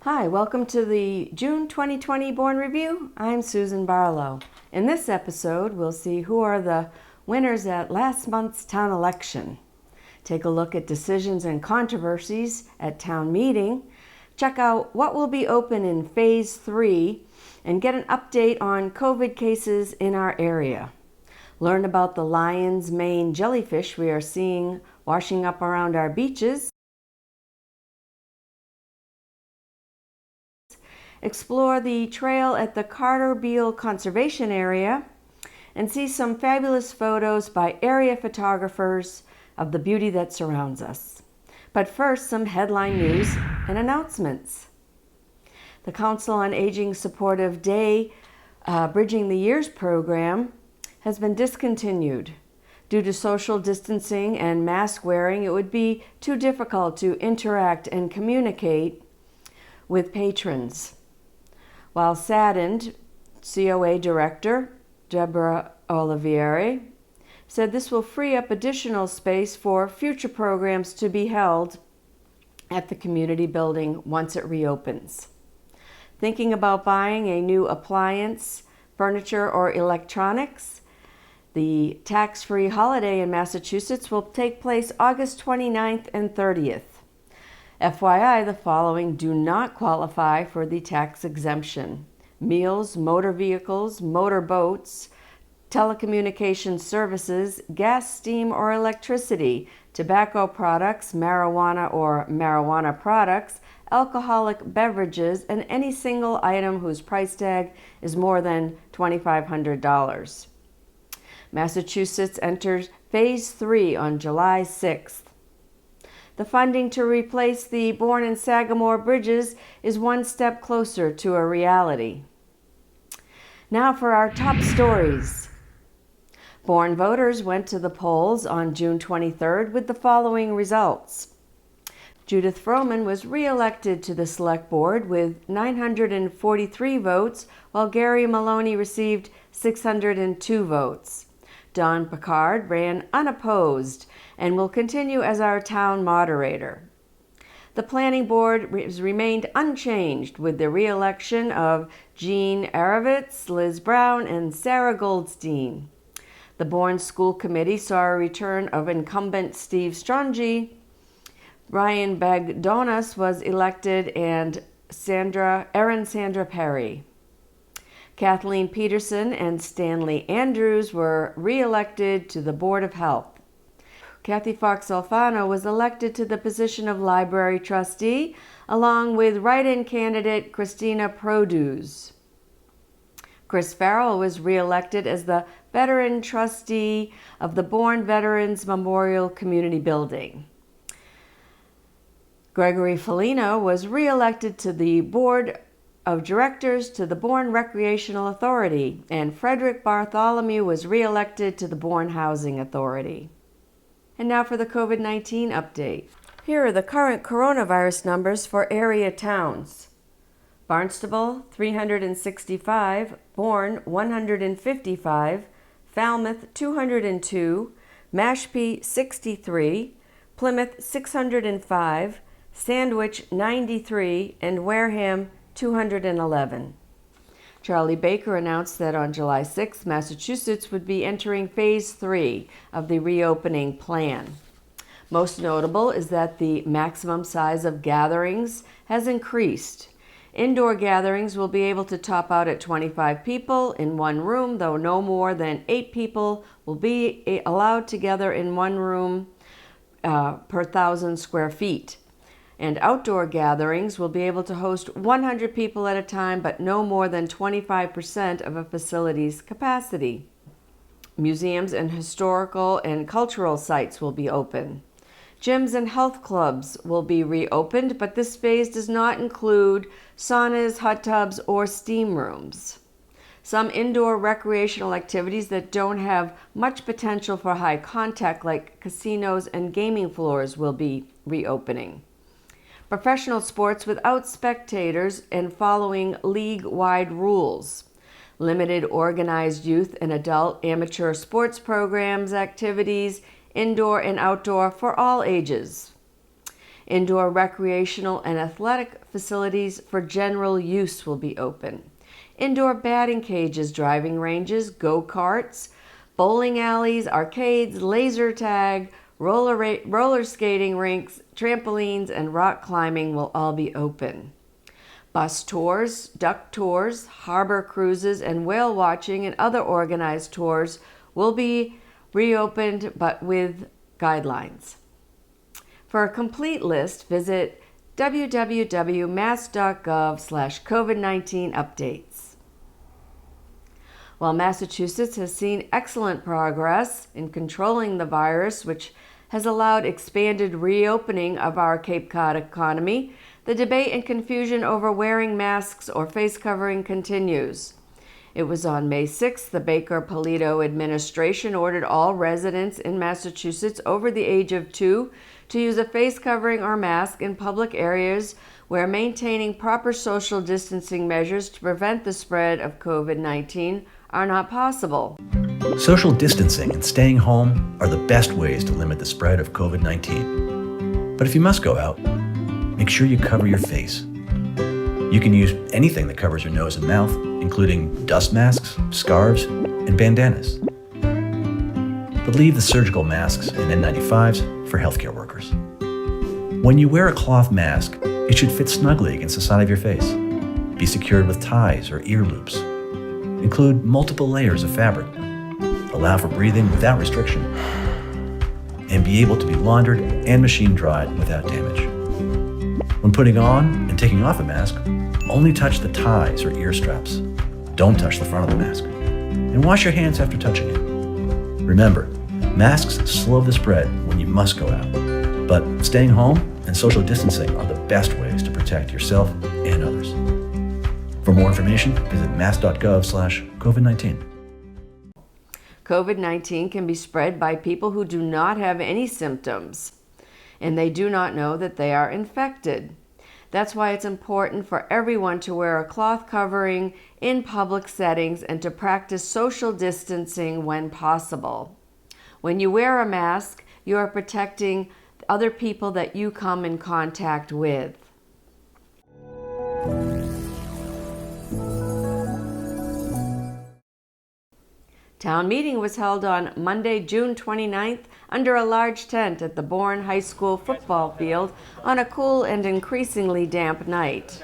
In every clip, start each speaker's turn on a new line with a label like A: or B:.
A: Hi, welcome to the June 2020 Bourne Review. I'm Susan Barlow. In this episode, we'll see who are the winners at last month's town election. Take a look at decisions and controversies at town meeting. Check out what will be open in Phase 3 and get an update on COVID cases in our area. Learn about the lion's mane jellyfish we are seeing washing up around our beaches. Explore the trail at the Beal Conservation Area and see some fabulous photos by area photographers of the beauty that surrounds us. But first, some headline news and announcements. The Council on Aging Supportive Day Bridging the Years program has been discontinued. Due to social distancing and mask wearing, it would be too difficult to interact and communicate with patrons. While saddened, COA Director Deborah Olivieri said this will free up additional space for future programs to be held at the community building once it reopens. Thinking about buying a new appliance, furniture, or electronics? The tax-free holiday in Massachusetts will take place August 29th and 30th. FYI, the following do not qualify for the tax exemption: meals, motor vehicles, motor boats, telecommunications services, gas, steam, or electricity, tobacco products, marijuana or marijuana products, alcoholic beverages, and any single item whose price tag is more than $2,500. Massachusetts enters Phase 3 on July 6th. The funding to replace the Bourne and Sagamore bridges is one step closer to a reality. Now for our top stories. Bourne voters went to the polls on June 23rd with the following results. Judith Froman was re-elected to the Select Board with 943 votes, while Gary Maloney received 602 votes. Don Picard ran unopposed and will continue as our town moderator. The planning board has remained unchanged with the re-election of Jean Arovitz, Liz Brown, and Sarah Goldstein. The Bourne School Committee saw a return of incumbent Steve Strungy. Brian Bagdonas was elected and Sandra Perry. Kathleen Peterson and Stanley Andrews were re-elected to the Board of Health. Kathy Fox Alfano was elected to the position of library trustee, along with write-in candidate Christina Produce. Chris Farrell was re-elected as the veteran trustee of the Bourne Veterans Memorial Community Building. Gregory Felino was re-elected to the Board of Directors to the Bourne Recreational Authority, and Frederick Bartholomew was re-elected to the Bourne Housing Authority. And now for the COVID-19 update. Here are the current coronavirus numbers for area towns. Barnstable, 365, Bourne, 155, Falmouth, 202, Mashpee, 63, Plymouth, 605, Sandwich, 93, and Wareham, 211. Charlie Baker announced that on July 6th, Massachusetts would be entering Phase 3 of the reopening plan. Most notable is that the maximum size of gatherings has increased. Indoor gatherings will be able to top out at 25 people in one room, though no more than 8 people will be allowed together in one room per 1,000 square feet. And outdoor gatherings will be able to host 100 people at a time, but no more than 25% of a facility's capacity. Museums and historical and cultural sites will be open. Gyms and health clubs will be reopened, but this phase does not include saunas, hot tubs, or steam rooms. Some indoor recreational activities that don't have much potential for high contact, like casinos and gaming floors, will be reopening. Professional sports without spectators and following league-wide rules. Limited organized youth and adult amateur sports programs, activities, indoor and outdoor for all ages. Indoor recreational and athletic facilities for general use will be open. Indoor batting cages, driving ranges, go-karts, bowling alleys, arcades, laser tag, roller skating rinks, trampolines, and rock climbing will all be open. Bus tours, duck tours, harbor cruises, and whale watching and other organized tours will be reopened, but with guidelines. For a complete list, visit www.mass.gov/COVID-19 updates. While Massachusetts has seen excellent progress in controlling the virus, which has allowed expanded reopening of our Cape Cod economy, the debate and confusion over wearing masks or face covering continues. It was on May 6th the Baker-Polito administration ordered all residents in Massachusetts over the age of 2 to use a face covering or mask in public areas where maintaining proper social distancing measures to prevent the spread of COVID-19 are not possible.
B: Social distancing and staying home are the best ways to limit the spread of COVID-19. But if you must go out, make sure you cover your face. You can use anything that covers your nose and mouth, including dust masks, scarves, and bandanas. But leave the surgical masks and N95s for healthcare workers. When you wear a cloth mask, it should fit snugly against the side of your face. Be secured with ties or ear loops. Include multiple layers of fabric. Allow for breathing without restriction. And be able to be laundered and machine dried without damage. When putting on and taking off a mask, only touch the ties or ear straps. Don't touch the front of the mask. And wash your hands after touching it. Remember, masks slow the spread when you must go out. But staying home and social distancing are the best ways to protect yourself and others. For more information, visit mass.gov/COVID-19.
A: COVID-19 can be spread by people who do not have any symptoms, and they do not know that they are infected. That's why it's important for everyone to wear a cloth covering in public settings and to practice social distancing when possible. When you wear a mask, you are protecting other people that you come in contact with. Town meeting was held on Monday, June 29th, under a large tent at the Bourne High School football field on a cool and increasingly damp night.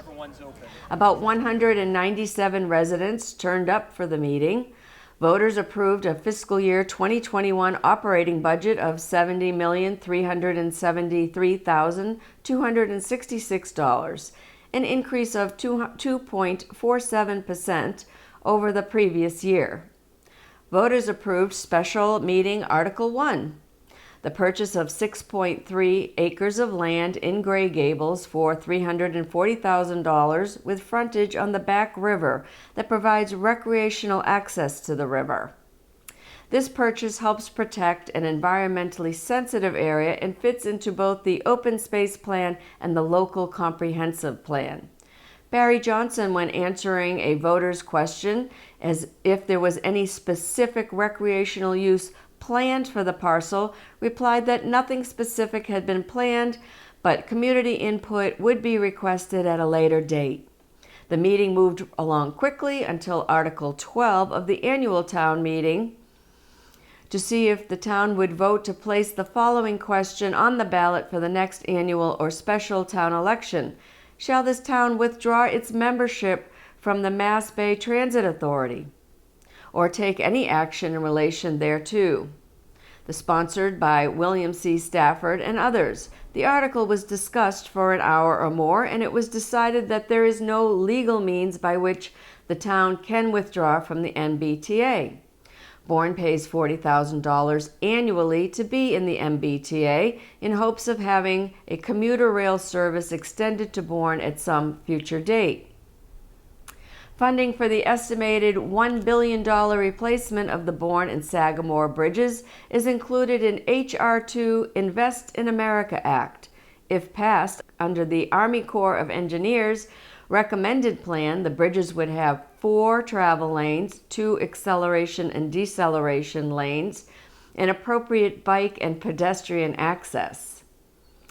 A: About 197 residents turned up for the meeting. Voters approved a fiscal year 2021 operating budget of $70,373,266, an increase of 2.47% over the previous year. Voters approved Special Meeting Article 1, the purchase of 6.3 acres of land in Gray Gables for $340,000 with frontage on the Back River that provides recreational access to the river. This purchase helps protect an environmentally sensitive area and fits into both the open space plan and the local comprehensive plan. Barry Johnson, when answering a voter's question as if there was any specific recreational use planned for the parcel, replied that nothing specific had been planned, but community input would be requested at a later date. The meeting moved along quickly until Article 12 of the annual town meeting to see if the town would vote to place the following question on the ballot for the next annual or special town election. Shall this town withdraw its membership from the Mass Bay Transit Authority or take any action in relation thereto? Sponsored by William C. Stafford and others. The article was discussed for an hour or more, and it was decided that there is no legal means by which the town can withdraw from the MBTA. Bourne pays $40,000 annually to be in the MBTA in hopes of having a commuter rail service extended to Bourne at some future date. Funding for the estimated $1 billion replacement of the Bourne and Sagamore bridges is included in H.R. 2 Invest in America Act. If passed under the Army Corps of Engineers recommended plan, the bridges would have 4 travel lanes, 2 acceleration and deceleration lanes, and appropriate bike and pedestrian access.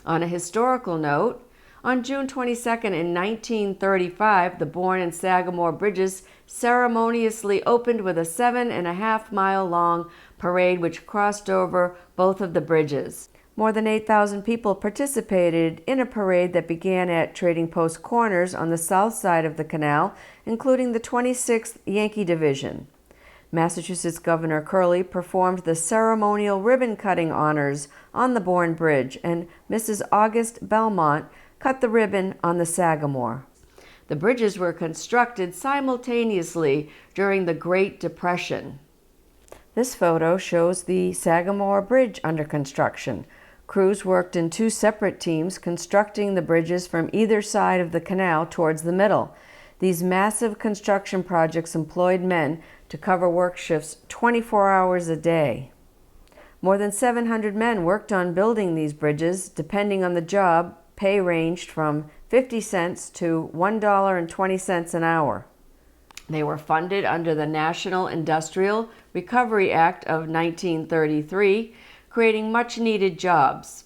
A: On a historical note, on June 22nd in 1935, the Bourne and Sagamore bridges ceremoniously opened with a 7.5-mile long parade which crossed over both of the bridges. More than 8,000 people participated in a parade that began at Trading Post Corners on the south side of the canal, including the 26th Yankee Division. Massachusetts Governor Curley performed the ceremonial ribbon-cutting honors on the Bourne Bridge, and Mrs. August Belmont cut the ribbon on the Sagamore. The bridges were constructed simultaneously during the Great Depression. This photo shows the Sagamore Bridge under construction. Crews worked in two separate teams constructing the bridges from either side of the canal towards the middle. These massive construction projects employed men to cover work shifts 24 hours a day. More than 700 men worked on building these bridges. Depending on the job, pay ranged from 50 cents to $1.20 an hour. They were funded under the National Industrial Recovery Act of 1933, creating much-needed jobs.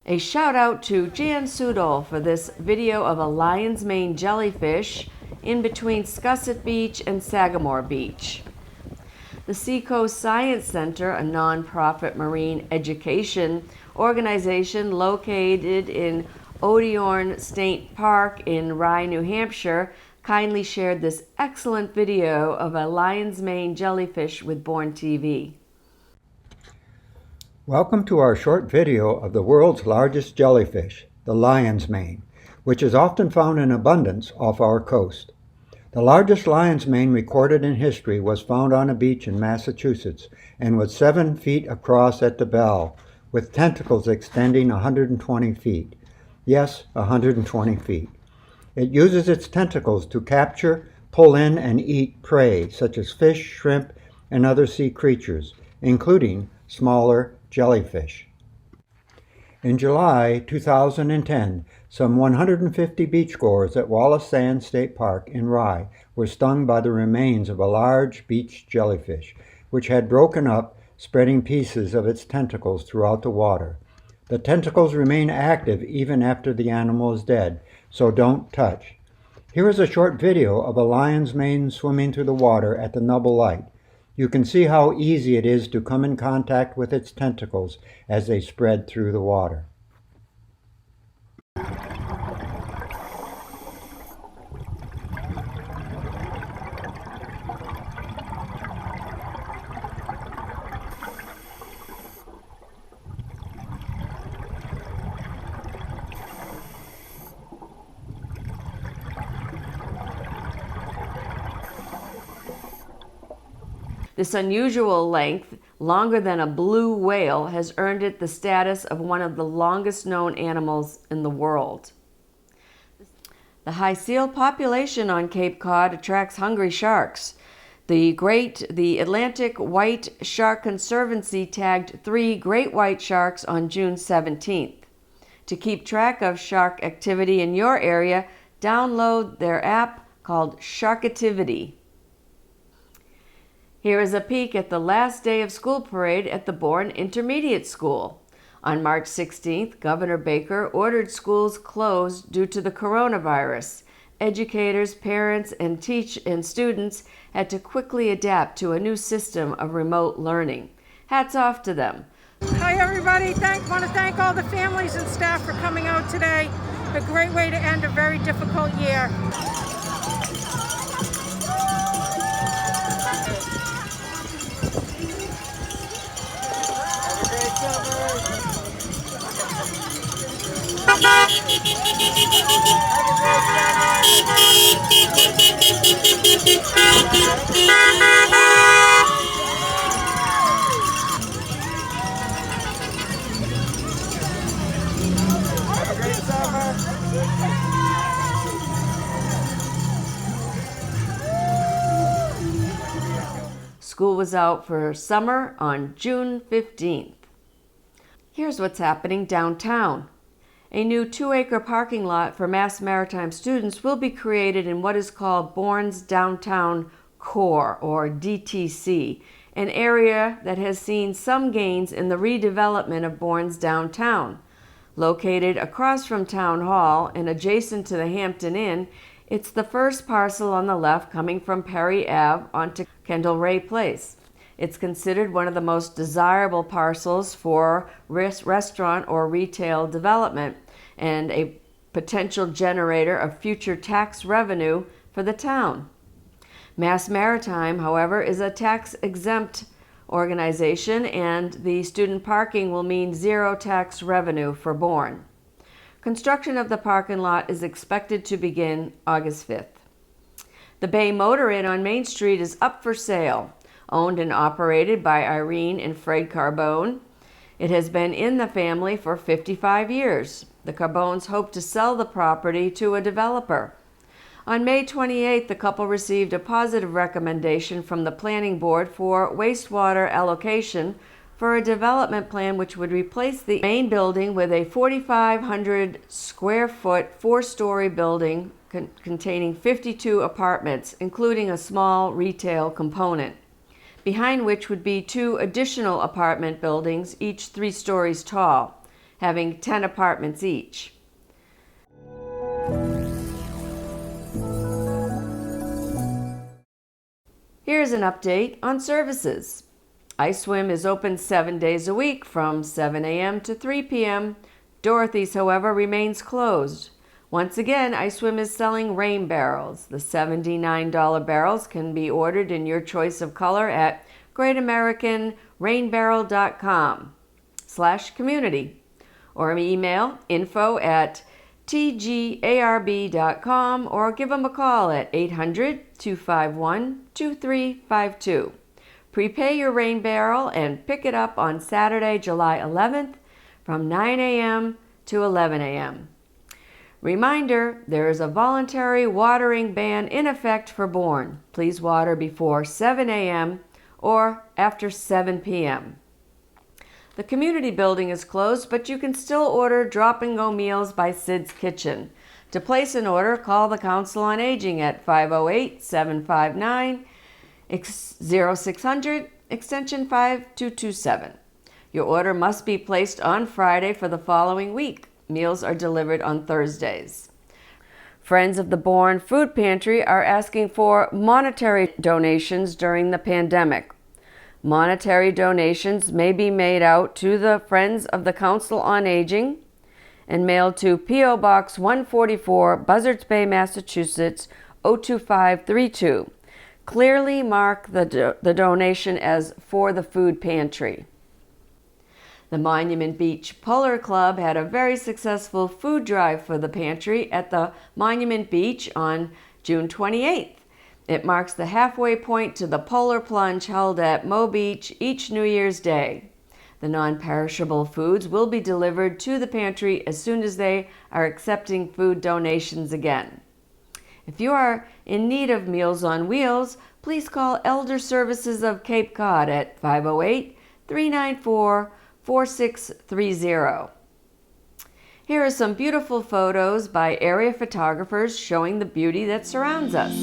A: A shout out to Jan Sudol for this video of a lion's mane jellyfish in between Scusset Beach and Sagamore Beach. The Seacoast Science Center, a nonprofit marine education organization located in Odiorne State Park in Rye, New Hampshire, kindly shared this excellent video of a lion's mane jellyfish with Bourne TV.
C: Welcome to our short video of the world's largest jellyfish, the lion's mane, which is often found in abundance off our coast. The largest lion's mane recorded in history was found on a beach in Massachusetts and was 7 feet across at the bow, with tentacles extending 120 feet. Yes, 120 feet. It uses its tentacles to capture, pull in, and eat prey such as fish, shrimp, and other sea creatures, including smaller jellyfish. In July 2010, some 150 beachgoers at Wallace Sands State Park in Rye were stung by the remains of a large beach jellyfish, which had broken up, spreading pieces of its tentacles throughout the water. The tentacles remain active even after the animal is dead, so don't touch. Here is a short video of a lion's mane swimming through the water at the Nubble Light. You can see how easy it is to come in contact with its tentacles as they spread through the water.
A: This unusual length, longer than a blue whale, has earned it the status of one of the longest known animals in the world. The high seal population on Cape Cod attracts hungry sharks. The Atlantic White Shark Conservancy tagged 3 great white sharks on June 17th. To keep track of shark activity in your area, download their app called Sharkativity. Here is a peek at the last day of school parade at the Bourne Intermediate School. On March 16th, Governor Baker ordered schools closed due to the coronavirus. Educators, parents, and students had to quickly adapt to a new system of remote learning. Hats off to them.
D: Hi everybody, want to thank all the families and staff for coming out today. A great way to end a very difficult year.
A: School was out for summer on June 15th. Here's what's happening downtown. A new 2-acre parking lot for Mass Maritime students will be created in what is called Bourne's Downtown Core, or DTC, an area that has seen some gains in the redevelopment of Bourne's downtown. Located across from Town Hall and adjacent to the Hampton Inn, it's the first parcel on the left coming from Perry Ave onto Kendall Ray Place. It's considered one of the most desirable parcels for restaurant or retail development and a potential generator of future tax revenue for the town. Mass Maritime, however, is a tax-exempt organization, and the student parking will mean zero tax revenue for Bourne. Construction of the parking lot is expected to begin August 5th. The Bay Motor Inn on Main Street is up for sale. Owned and operated by Irene and Fred Carbone. It has been in the family for 55 years. The Carbones hope to sell the property to a developer. On May 28th, the couple received a positive recommendation from the Planning Board for wastewater allocation for a development plan which would replace the main building with a 4,500 square foot, 4-story building containing 52 apartments, including a small retail component, behind which would be 2 additional apartment buildings, each 3 stories tall, having 10 apartments each. Here's an update on services. iSwim is open 7 days a week from 7 a.m. to 3 p.m. Dorothy's, however, remains closed. Once again, iSwim is selling rain barrels. The $79 barrels can be ordered in your choice of color at greatamericanrainbarrel.com/community or email info@tgarb.com or give them a call at 800-251-2352. Prepay your rain barrel and pick it up on Saturday, July 11th from 9 a.m. to 11 a.m. Reminder, there is a voluntary watering ban in effect for Bourne. Please water before 7 a.m. or after 7 p.m. The community building is closed, but you can still order drop-and-go meals by Sid's Kitchen. To place an order, call the Council on Aging at 508-759-0600, extension 5227. Your order must be placed on Friday for the following week. Meals are delivered on Thursdays. Friends of the Bourne Food Pantry are asking for monetary donations during the pandemic. Monetary donations may be made out to the Friends of the Council on Aging and mailed to P.O. Box 144, Buzzards Bay, Massachusetts, 02532. Clearly mark the donation as for the food pantry. The Monument Beach Puller Club had a very successful food drive for the pantry at the Monument Beach on June 28th. It marks the halfway point to the Polar Plunge held at Mo Beach each New Year's Day. The non-perishable foods will be delivered to the pantry as soon as they are accepting food donations again. If you are in need of Meals on Wheels, please call Elder Services of Cape Cod at 508-394-4630. Here are some beautiful photos by area photographers showing the beauty that surrounds us.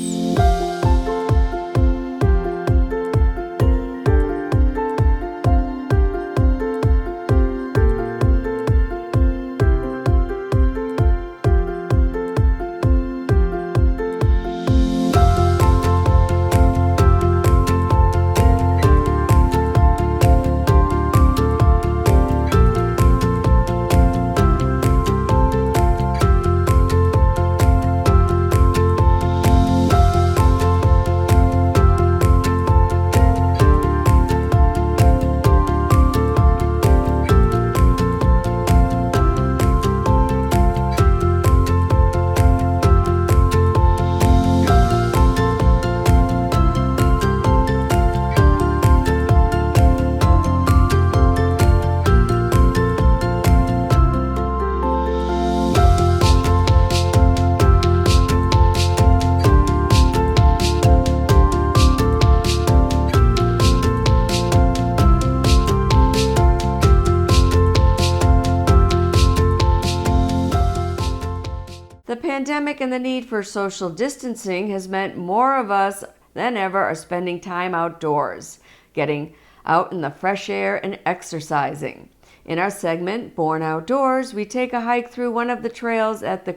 A: The pandemic and the need for social distancing has meant more of us than ever are spending time outdoors. getting out in the fresh air and exercising. In our segment, Bourne Outdoors, we take a hike through one of the trails at the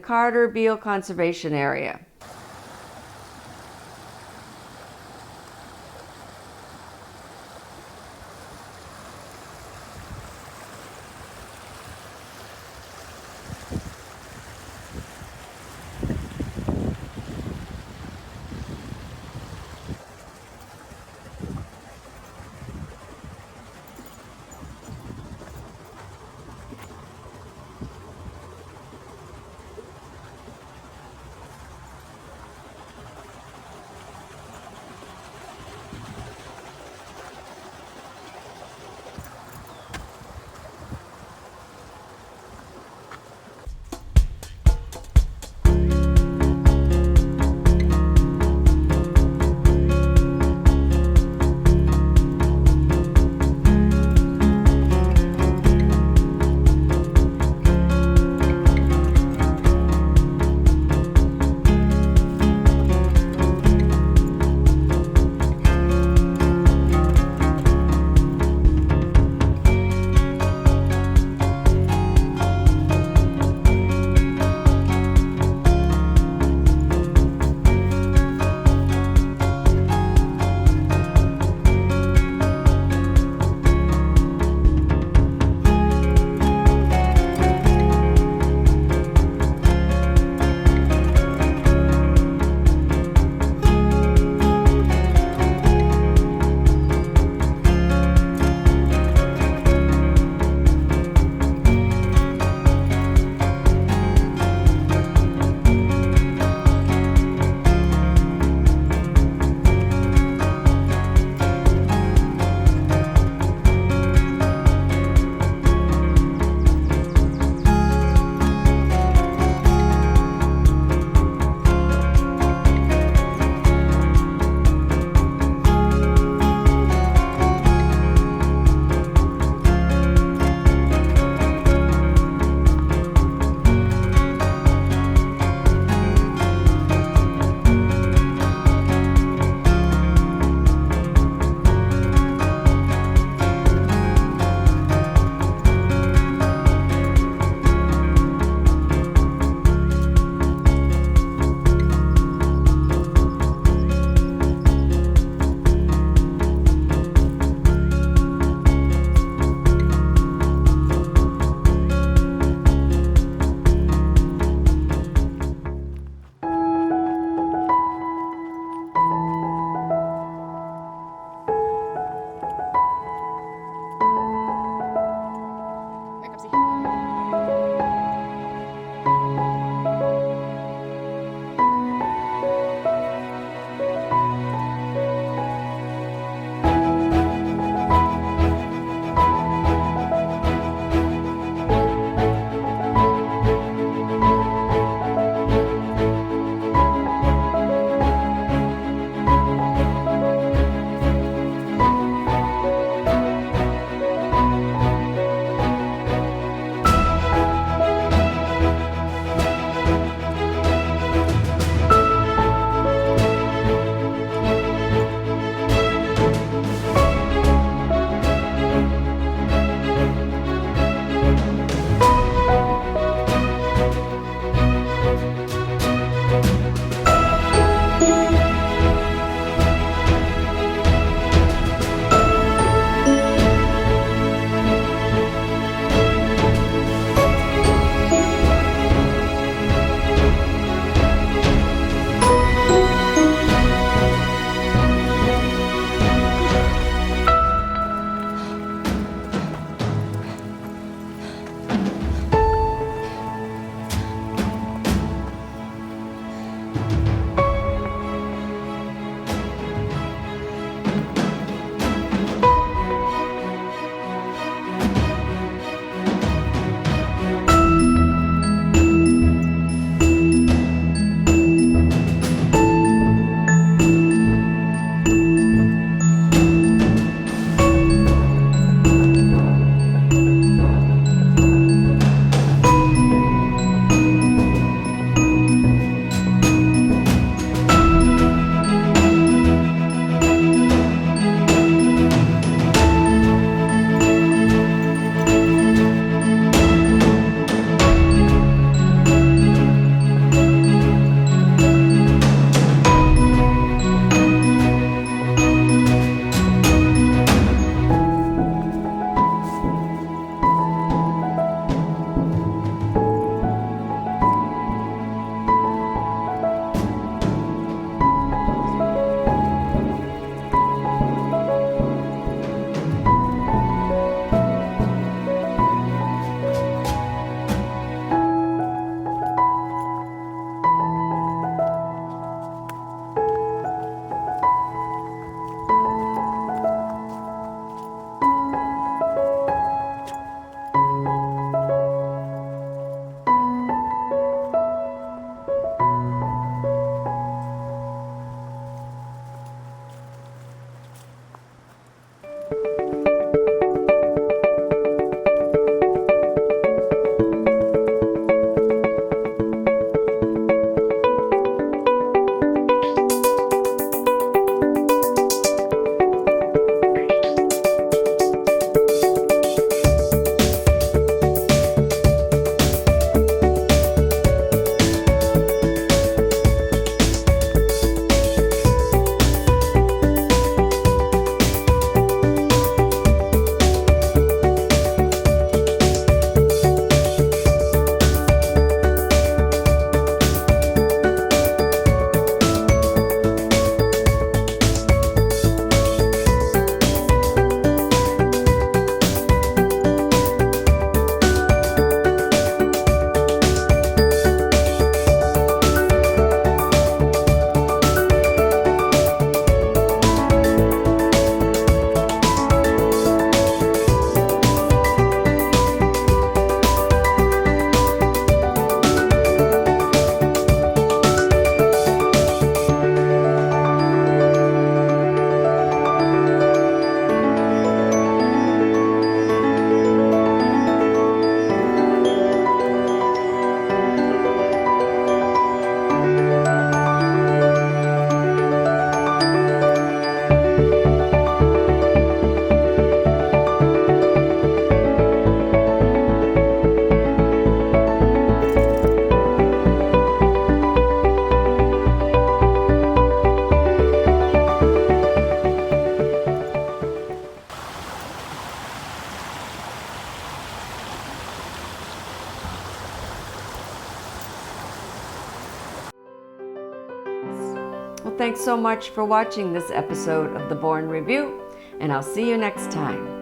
A: Beal Conservation Area. Thanks so much for watching this episode of the Bourne Review, and I'll see you next time.